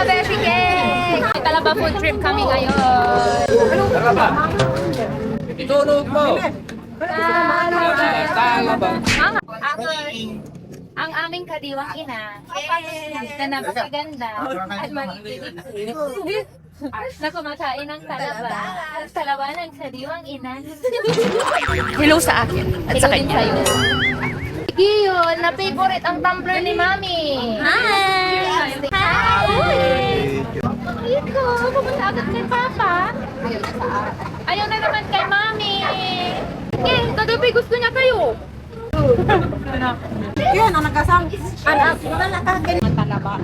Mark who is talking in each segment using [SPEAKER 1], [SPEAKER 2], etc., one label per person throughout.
[SPEAKER 1] Beshi Cake! May Talaba food trip kami ngayon.
[SPEAKER 2] Talaba. Itunog mo.
[SPEAKER 1] Talaba. Ang aming kadiwang ina na napakaganda at magiging na kumakain ng talaba. Talaba ng kadiwang ina.
[SPEAKER 3] Hello sa akin at sa kanya.
[SPEAKER 1] Yun, na-favorite ang tumbler ni Mami. Hi! Hi! Iko, pumunta agad kay Papa. Ayaw na naman kay Mami. Eh, kagabi gusto niya kayo.
[SPEAKER 4] Yun, ang nagkasang anak, wala ka ganyan.
[SPEAKER 3] Talaba.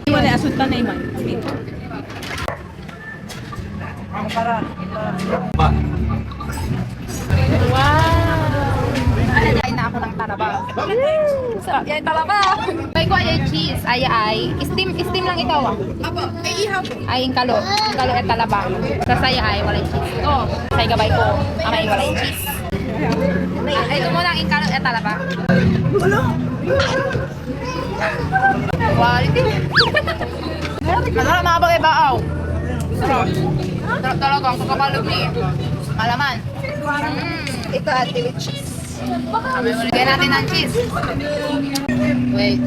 [SPEAKER 3] Wala asunta na iman.
[SPEAKER 1] Ay na ako ng talaba. Sarap yan, talaba. Bay ko ay cheese. Ay. Steam lang ito.
[SPEAKER 4] Apo, ay ihaw.
[SPEAKER 1] Ay, yung kalo. Yung kalo ay talaba. Sa saya ay walay cheese. Oh, say gabay ko. Amay walay cheese. Ay, ito muna ang kalo ay talaba. Quality. Masarap mga bagay-baaw. Sarap. Sarap talaga ang kakabalog ni. Malaman.
[SPEAKER 4] Ito ate with cheese.
[SPEAKER 1] Lagyan natin ng cheese. Wait.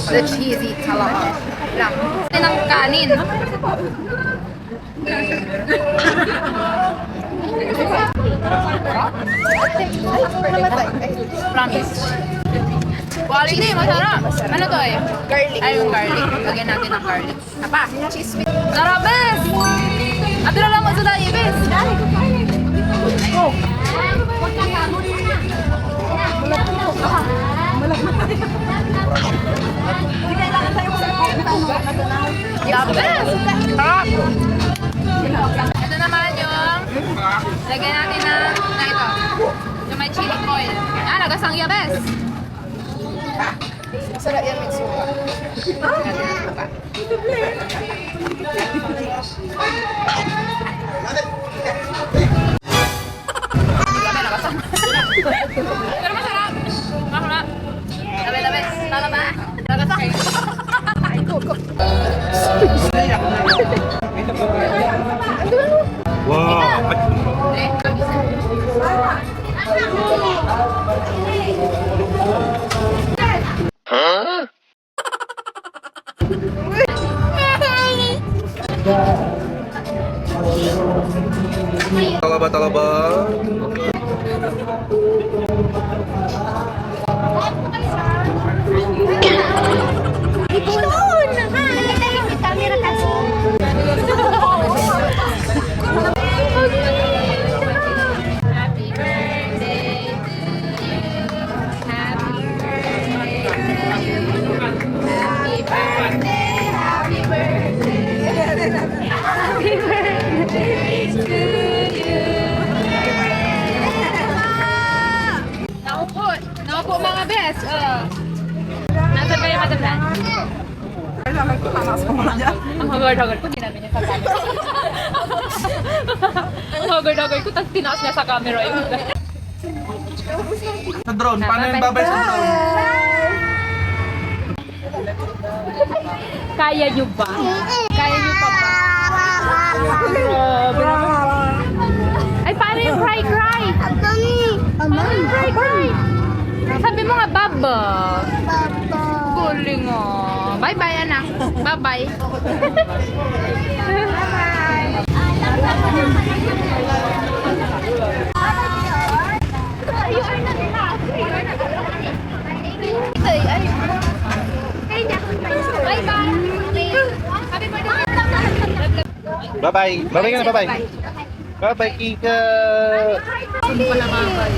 [SPEAKER 1] The cheesy talaba. Lang. Ito ng kanin. Promise. Quality, masarap. Ano to eh?
[SPEAKER 4] Garlic.
[SPEAKER 1] Ay, yung garlic. Lagyan natin ng garlic. Apa? Cheese with... Sarap, bes! Ato na lang mo sa tayo, bes! Oh! Yeah, bes! Sarap! Ito naman yung... Lagyan natin na ito. Yung may chili oil. Ah, nagasangya, bes!
[SPEAKER 4] Sarap yan with suka.
[SPEAKER 1] Pero masarap! Masarap! Labi, talaba! Nagasang!
[SPEAKER 2] Wow. Talaba.
[SPEAKER 4] Camera kasi.
[SPEAKER 1] Happy birthday to you. Happy birthday to you. Happy birthday, happy birthday. Happy birthday to you. Naupo mga bes. Nasaan kayo matandaan? Ang hagard-hagard ko, ginamit niya sa camera. Ang hagard-hagard ko, tapos tinaas niya sa camera.
[SPEAKER 2] Sa drone, paano yung babay sa drone?
[SPEAKER 1] Kaya niyo ba? Kaya niyo pa ba? Grabe naman. Ay, paano yung cry? Paano yung cry? Sabi mo nga, baba. Galing nga. Bye-bye, anak. Bye-bye. Bye-bye. Happy birthday.
[SPEAKER 2] Bye-bye. Bye-bye ka na, bye-bye. Bye-bye, Kika.
[SPEAKER 1] Hindi pa namabay.